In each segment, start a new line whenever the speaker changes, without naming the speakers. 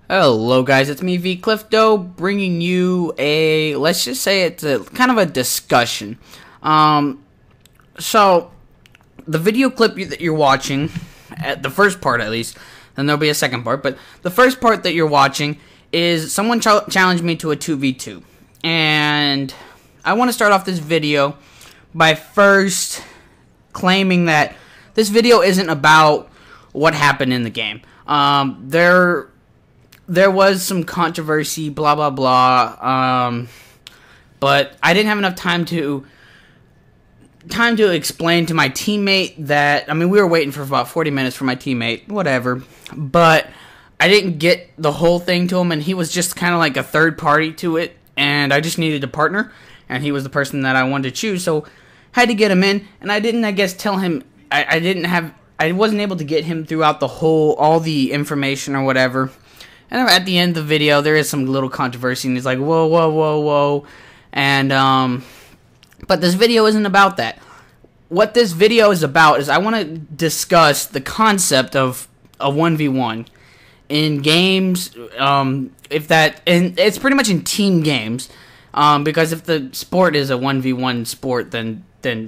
Hello guys, it's me V Clifto bringing you let's just say it's a kind of a discussion. So the video clip that you're watching, at the first part at least, then there'll be a second part, but the first part that you're watching is someone challenged me to a 2v2. And I want to start off this video by first claiming that this video isn't about what happened in the game. There was some controversy, blah blah blah, but I didn't have enough time to explain to my teammate that, I mean, we were waiting for about 40 minutes for my teammate, whatever, but I didn't get the whole thing to him, and he was just kind of like a third party to it, and I just needed a partner, and he was the person that I wanted to choose, so I had to get him in, and I didn't, I guess, tell him, I wasn't able to get him throughout all the information or whatever. And at the end of the video, there is some little controversy, and he's like, whoa, whoa, whoa, whoa. And, but this video isn't about that. What this video is about is I want to discuss the concept of a 1v1 in games, and it's pretty much in team games, because if the sport is a 1v1 sport, then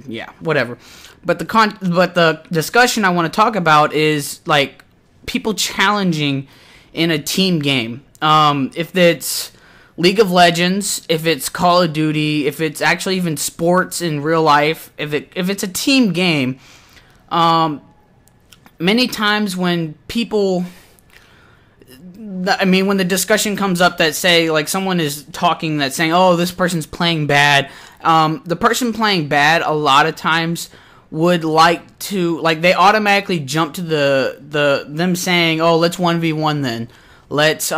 yeah, whatever. But the discussion I want to talk about is, like, people challenging in a team game. If it's League of Legends, if it's Call of Duty, if it's actually even sports in real life, if it's a team game, many times when people, I mean, when the discussion comes up that say, like, someone is talking that's saying, oh, this person's playing bad, the person playing bad a lot of times would like to, like, they automatically jump to them saying, oh, let's 1v1 then. Let's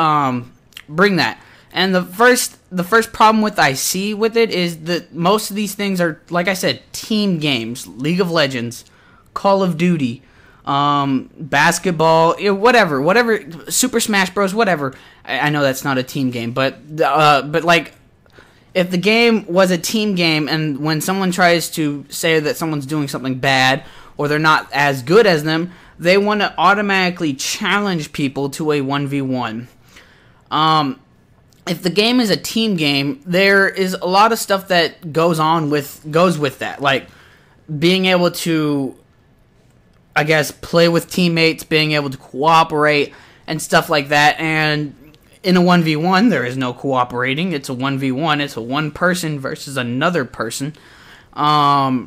bring that. And the first problem I see with it is that most of these things are, like I said, team games. League of Legends, Call of Duty, basketball, whatever, Super Smash Bros, whatever. I know that's not a team game, but like, if the game was a team game, and when someone tries to say that someone's doing something bad, or they're not as good as them, they want to automatically challenge people to a 1v1. If the game is a team game, there is a lot of stuff that goes with that, like being able to, I guess, play with teammates, being able to cooperate, and stuff like that, and in a 1v1, there is no cooperating. It's a 1v1. It's a one person versus another person. Other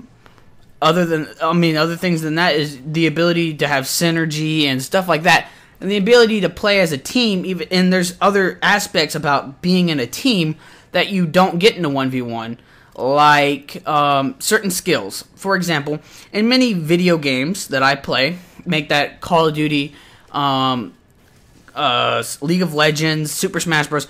things than that is the ability to have synergy and stuff like that. And the ability to play as a team, and there's other aspects about being in a team that you don't get in a 1v1. Like certain skills. For example, in many video games that I play, make that Call of Duty, League of Legends, Super Smash Bros.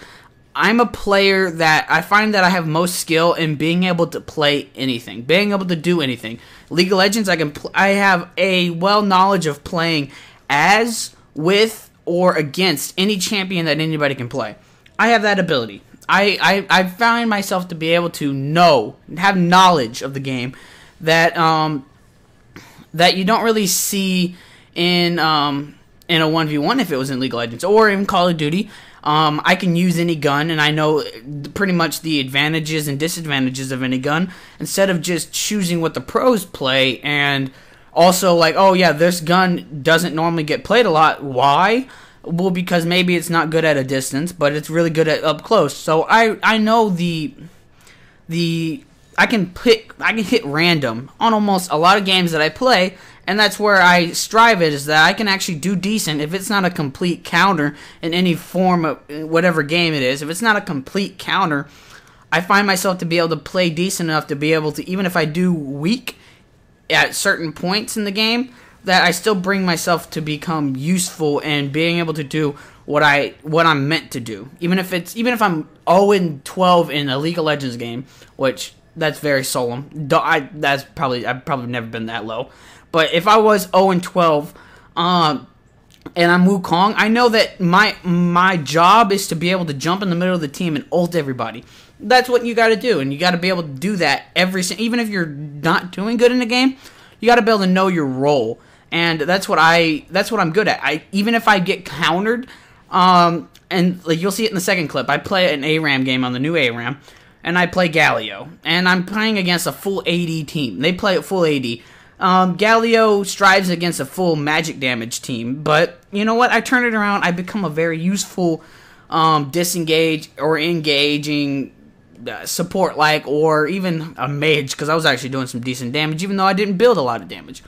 I'm a player that I find that I have most skill in being able to play anything, being able to do anything. League of Legends, I have a knowledge of playing as, with, or against any champion that anybody can play. I have that ability. I find myself to be able to have knowledge of the game that that you don't really see in a 1v1 if it was in League of Legends, or in Call of Duty. I can use any gun, and I know pretty much the advantages and disadvantages of any gun, instead of just choosing what the pros play, and also, like, oh yeah, this gun doesn't normally get played a lot. Why? Well, because maybe it's not good at a distance, but it's really good at up close. So I know I can hit random on almost a lot of games that I play, and that's where I strive at, is that I can actually do decent if it's not a complete counter in any form of whatever game it is. If it's not a complete counter, I find myself to be able to play decent enough to be able to, even if I do weak at certain points in the game, that I still bring myself to become useful and being able to do what I'm meant to do. Even if I'm 0-12 in a League of Legends game, which that's very solemn. I've probably never been that low. But if I was 0-12, and I'm Wukong, I know that my job is to be able to jump in the middle of the team and ult everybody. That's what you got to do, and you got to be able to do that even if you're not doing good in the game. You got to be able to know your role, and that's what I'm good at. Even if I get countered, and and like you'll see it in the second clip. I play an ARAM game on the new ARAM, and I play Galio, and I'm playing against a full AD team. They play at full AD. Galio strives against a full magic damage team, but you know what? I turn it around. I become a very useful disengage or engaging support or even a mage, because I was actually doing some decent damage, even though I didn't build a lot of damage.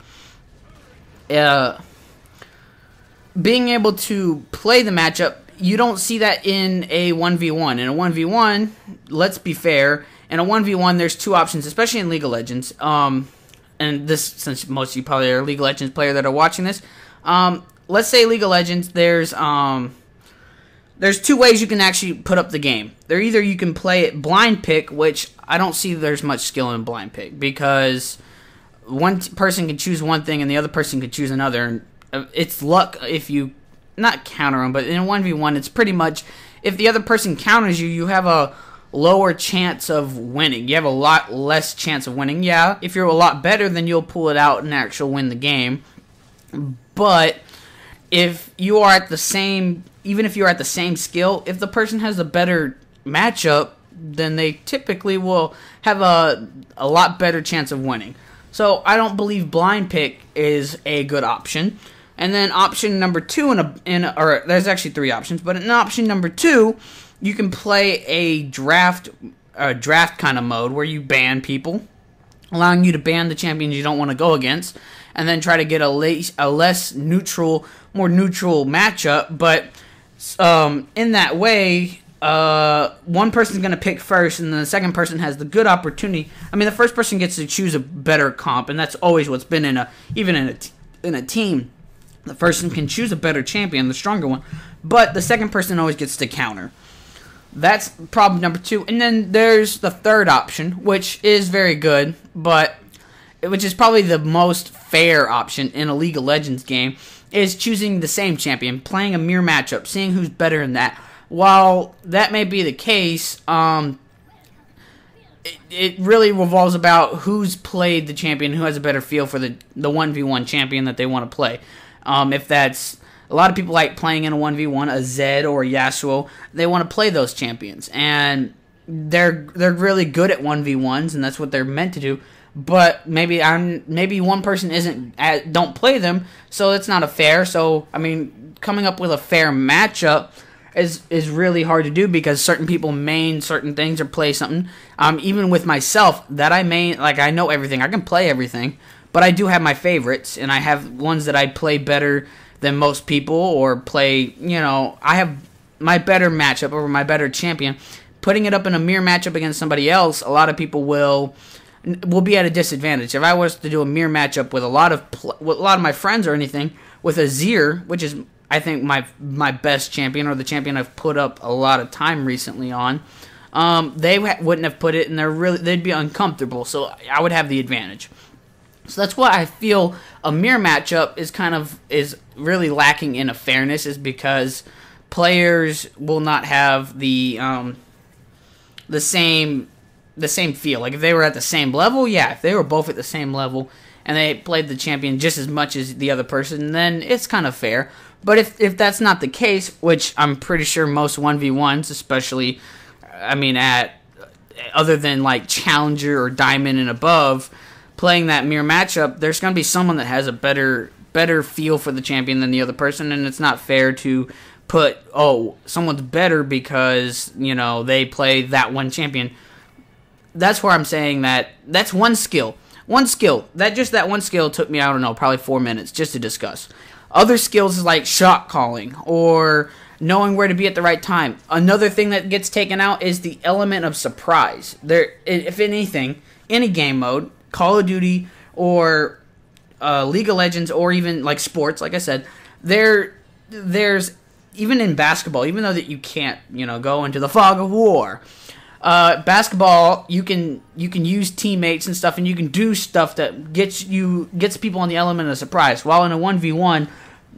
Being able to play the matchup, you don't see that in a 1v1. In a 1v1, let's be fair, in a 1v1 there's two options, especially in League of Legends. And this, since most of you probably are League of Legends player that are watching this, let's say League of Legends, there's two ways you can actually put up the game. Either you can play it blind pick, which I don't see there's much skill in blind pick, because one person can choose one thing and the other person can choose another. And it's luck if you not counter them, but in a 1v1, it's pretty much if the other person counters you, you have a lower chance of winning. You have a lot less chance of winning. Yeah, if you're a lot better, then you'll pull it out and actually win the game. But if you are at the same, even if you're at the same skill, if the person has a better matchup, then they typically will have a lot better chance of winning. So I don't believe blind pick is a good option. And then option number two, or there's actually three options, but in option number two, you can play a draft kind of mode where you ban people, allowing you to ban the champions you don't want to go against, and then try to get a less neutral, more neutral matchup. But in that way, one person's going to pick first, and then the second person has the good opportunity. I mean, the first person gets to choose a better comp, and that's always what's been in a team. The person can choose a better champion, the stronger one, but the second person always gets to counter. That's problem number two. And then there's the third option, which is very good, but which is probably the most fair option in a League of Legends game, is choosing the same champion, playing a mirror matchup, seeing who's better in that. While that may be the case, it really revolves about who's played the champion, who has a better feel for the 1v1 champion that they want to play. If that's, a lot of people like playing in a 1v1, a Zed or a Yasuo, they want to play those champions, and they're really good at 1v1s, and that's what they're meant to do. But maybe one person don't play them, so it's not a fair. So I mean, coming up with a fair matchup is really hard to do, because certain people main certain things or play something. Even with myself, that I main, like, I know everything, I can play everything, but I do have my favorites, and I have ones that I play better than most people, or play, I have my better matchup or my better champion. Putting it up in a mirror matchup against somebody else, a lot of people will be at a disadvantage. If I was to do a mirror matchup with a lot of my friends or anything, with Azir, which is, I think, my best champion, or the champion I've put up a lot of time recently on, they wouldn't have put it, and they'd be uncomfortable, so I would have the advantage. So that's why I feel a mirror matchup is really lacking in a fairness, is because players will not have the same feel. Like, if they were at the same level, yeah, if they were both at the same level and they played the champion just as much as the other person, then it's kind of fair. But if that's not the case, which I'm pretty sure most 1v1s, especially, I mean, other than like Challenger or Diamond and above, playing that mirror matchup, there's going to be someone that has a better feel for the champion than the other person, and it's not fair to put, someone's better because, they play that one champion. That's where I'm saying that's one skill. That one skill took me, I don't know, probably 4 minutes just to discuss. Other skills is like shot calling, or knowing where to be at the right time. Another thing that gets taken out is the element of surprise. If anything, any game mode, Call of Duty or League of Legends, or even like sports, like I said, there's even in basketball, even though that you can't, go into the fog of war. Basketball, you can use teammates and stuff, and you can do stuff that gets people on the element of surprise. While in a 1v1,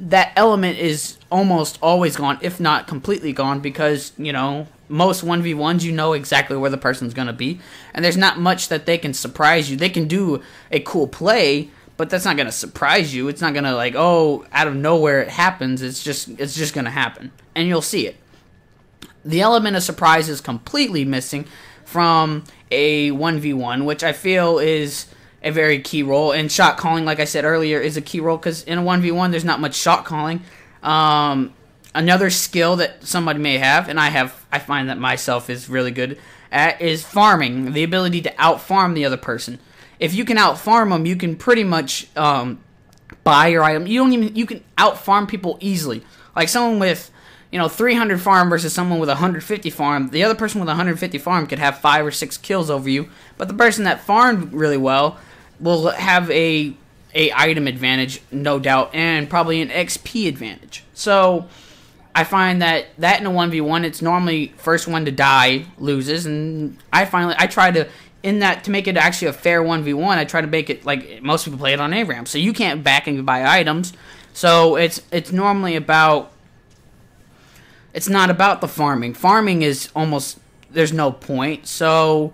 that element is almost always gone, if not completely gone, because most 1v1s, exactly where the person's going to be, and there's not much that they can surprise you. They can do a cool play, but that's not going to surprise you. It's not going to, out of nowhere it happens. It's just going to happen, and you'll see it. The element of surprise is completely missing from a 1v1, which I feel is a very key role. And shot calling, like I said earlier, is a key role because in a 1v1, there's not much shot calling. Another skill that somebody may have, and I find that myself is really good at, is farming. The ability to out-farm the other person. If you can out-farm them, you can pretty much buy your item. You can out-farm people easily. Like someone with 300 farm versus someone with 150 farm. The other person with 150 farm could have 5 or 6 kills over you, but the person that farmed really well will have a item advantage, no doubt, and probably an XP advantage. So I find that in a 1v1, it's normally first one to die loses, and I try to, to make it actually a fair 1v1, I try to make it like most people play it on ARAM. So you can't back and buy items. So it's normally about, it's not about the farming. Farming is almost, there's no point. So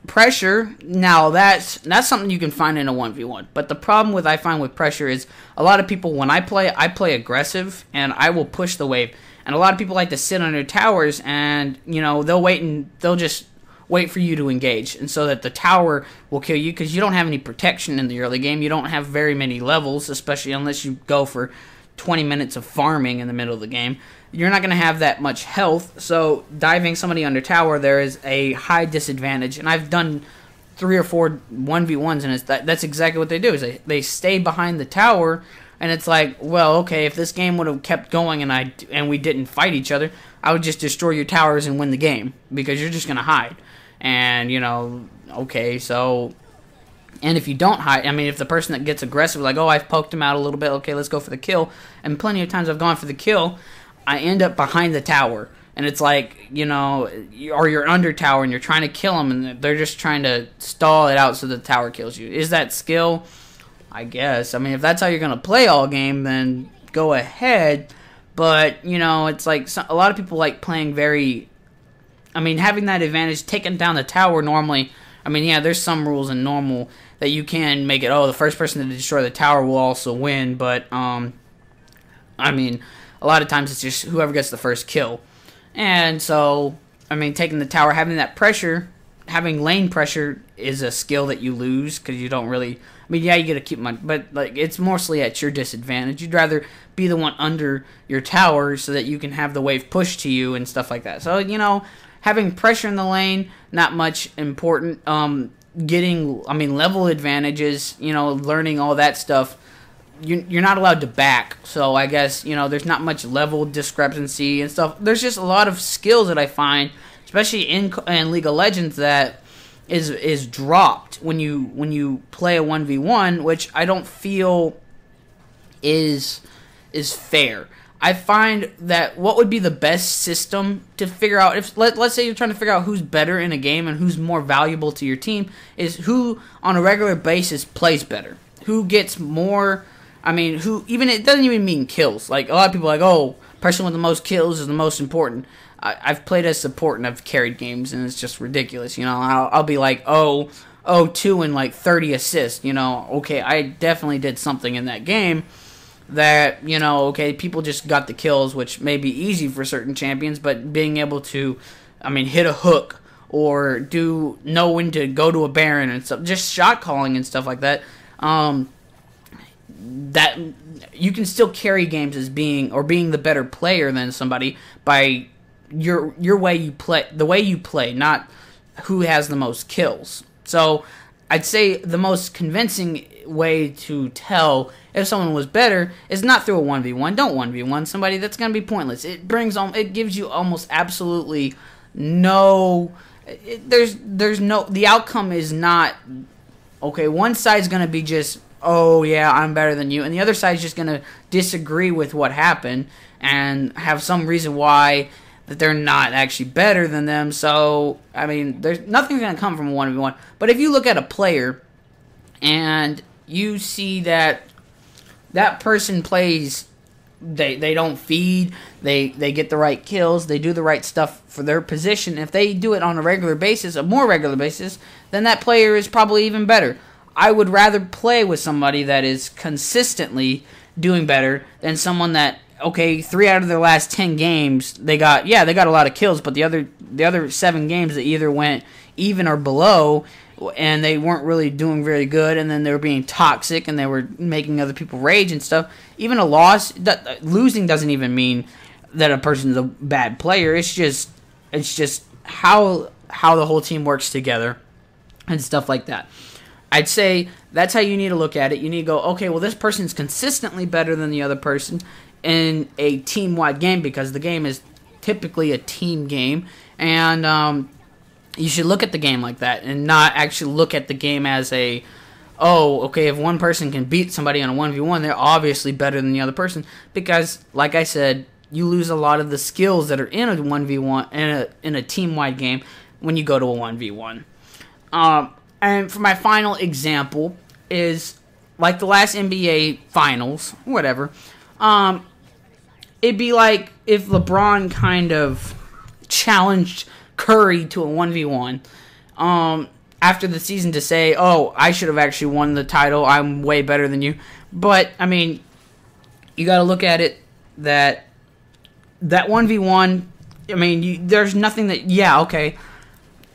pressure, now that's something you can find in a 1v1. But the problem I find with pressure is a lot of people, when I play aggressive and I will push the wave. And a lot of people like to sit on their towers and, they'll just wait for you to engage. And so that the tower will kill you because you don't have any protection in the early game. You don't have very many levels, especially unless you go for 20 minutes of farming in the middle of the game. You're not going to have that much health, so diving somebody under tower, there is a high disadvantage. And I've done 3 or 4 1v1s, and that's exactly what they do, is they stay behind the tower, and it's like, well, okay, if this game would have kept going and we didn't fight each other, I would just destroy your towers and win the game, because you're just going to hide. And, okay, so... And if you don't hide, I mean, if the person that gets aggressive, like, oh, I've poked him out a little bit, okay, let's go for the kill. And plenty of times I've gone for the kill, I end up behind the tower. And it's like, or you're under tower and you're trying to kill them, and they're just trying to stall it out so the tower kills you. Is that skill? I guess. I mean, if that's how you're going to play all game, then go ahead. But, it's like a lot of people like playing having that advantage, taking down the tower normally. I mean, yeah, there's some rules in normal that you can make it, the first person to destroy the tower will also win, but, I mean, a lot of times it's just whoever gets the first kill. And so, I mean, taking the tower, having that pressure, having lane pressure is a skill that you lose, because you don't really, I mean, yeah, you get to keep money, but, like, it's mostly at your disadvantage. You'd rather be the one under your tower so that you can have the wave push to you and stuff like that. So, having pressure in the lane, not much important. Getting, level advantages, learning all that stuff. You're not allowed to back. So I guess, there's not much level discrepancy and stuff. There's just a lot of skills that I find, especially in League of Legends, that is dropped when you play a 1v1, which I don't feel is fair. I find that what would be the best system to figure out, if let's say you're trying to figure out who's better in a game and who's more valuable to your team, is who on a regular basis plays better. Who gets more, it doesn't even mean kills. Like, a lot of people are like, oh, person with the most kills is the most important. I've played as support and I've carried games, and it's just ridiculous. I'll be like, 2 and like 30 assists. Okay, I definitely did something in that game. That, okay, people just got the kills, which may be easy for certain champions, but being able to, hit a hook or know when to go to a Baron and stuff, just shot calling and stuff like that, that you can still carry games as being the better player than somebody by your way you play, the way you play, not who has the most kills. So I'd say the most convincing way to tell if someone was better is not through a 1v1. Don't 1v1 somebody. That's going to be pointless. It gives you almost absolutely no, the outcome is not, okay, one side's going to be just, oh yeah, I'm better than you, and the other side's just going to disagree with what happened and have some reason why that they're not actually better than them. So, there's nothing's going to come from a 1v1. But if you look at a player and you see that person plays, they don't feed, they get the right kills, they do the right stuff for their position. If they do it on a regular basis, a more regular basis, then that player is probably even better. I would rather play with somebody that is consistently doing better than someone that okay, 3 out of their last 10 games, they got a lot of kills, but the other 7 games they either went even or below, and they weren't really doing very good, and then they were being toxic, and they were making other people rage and stuff. Even a loss, losing doesn't even mean that a person's a bad player. It's just how the whole team works together and stuff like that. I'd say that's how you need to look at it. You need to go, okay, well, this person's consistently better than the other person in a team-wide game, because the game is typically a team game, and you should look at the game like that and not actually look at the game as a, oh, okay, if one person can beat somebody on a 1v1, they're obviously better than the other person, because, like I said, you lose a lot of the skills that are in a 1v1, in a team-wide game, when you go to a 1v1. And for my final example is, like the last NBA Finals, whatever, it'd be like if LeBron kind of challenged Curry to a 1v1 after the season to say, oh, I should have actually won the title, I'm way better than you. But, I mean, you got to look at it that 1v1, I mean, there's nothing that, yeah, okay,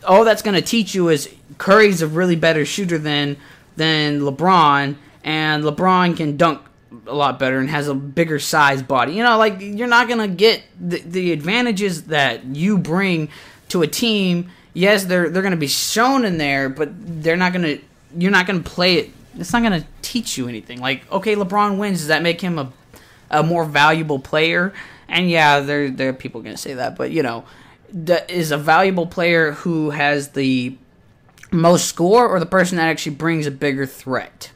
all that's going to teach you is Curry's a really better shooter than LeBron, and LeBron can dunk a lot better and has a bigger size body. You know, like, you're not going to get the advantages that you bring to a team. Yes, they're going to be shown in there, but you're not going to play it. It's not going to teach you anything. Like, okay, LeBron wins. Does that make him a more valuable player? And yeah, there are people going to say that, but you know, is a valuable player who has the most score, or the person that actually brings a bigger threat?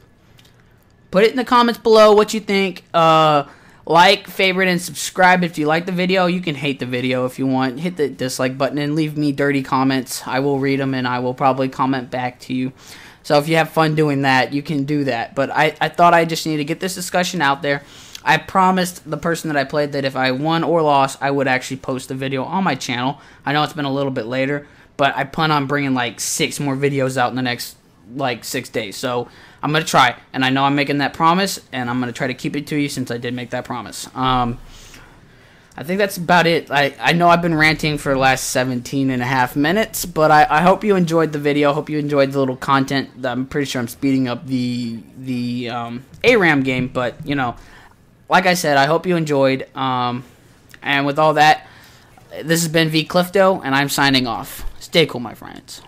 Put it in the comments below what you think. Like, favorite, and subscribe if you like the video. You can hate the video if you want. Hit the dislike button and leave me dirty comments. I will read them, and I will probably comment back to you. So if you have fun doing that, you can do that. But I thought I just need to get this discussion out there. I promised the person that I played that if I won or lost, I would actually post the video on my channel. I know it's been a little bit later, but I plan on bringing like 6 more videos out in the next like 6 days. So I'm going to try, and I know I'm making that promise, and I'm going to try to keep it to you since I did make that promise. I think that's about it. I know I've been ranting for the last 17 and a half minutes, but I hope you enjoyed the video. I hope you enjoyed the little content. I'm pretty sure I'm speeding up the ARAM game, but, you know, like I said, I hope you enjoyed. And with all that, this has been V Clifto, and I'm signing off. Stay cool, my friends.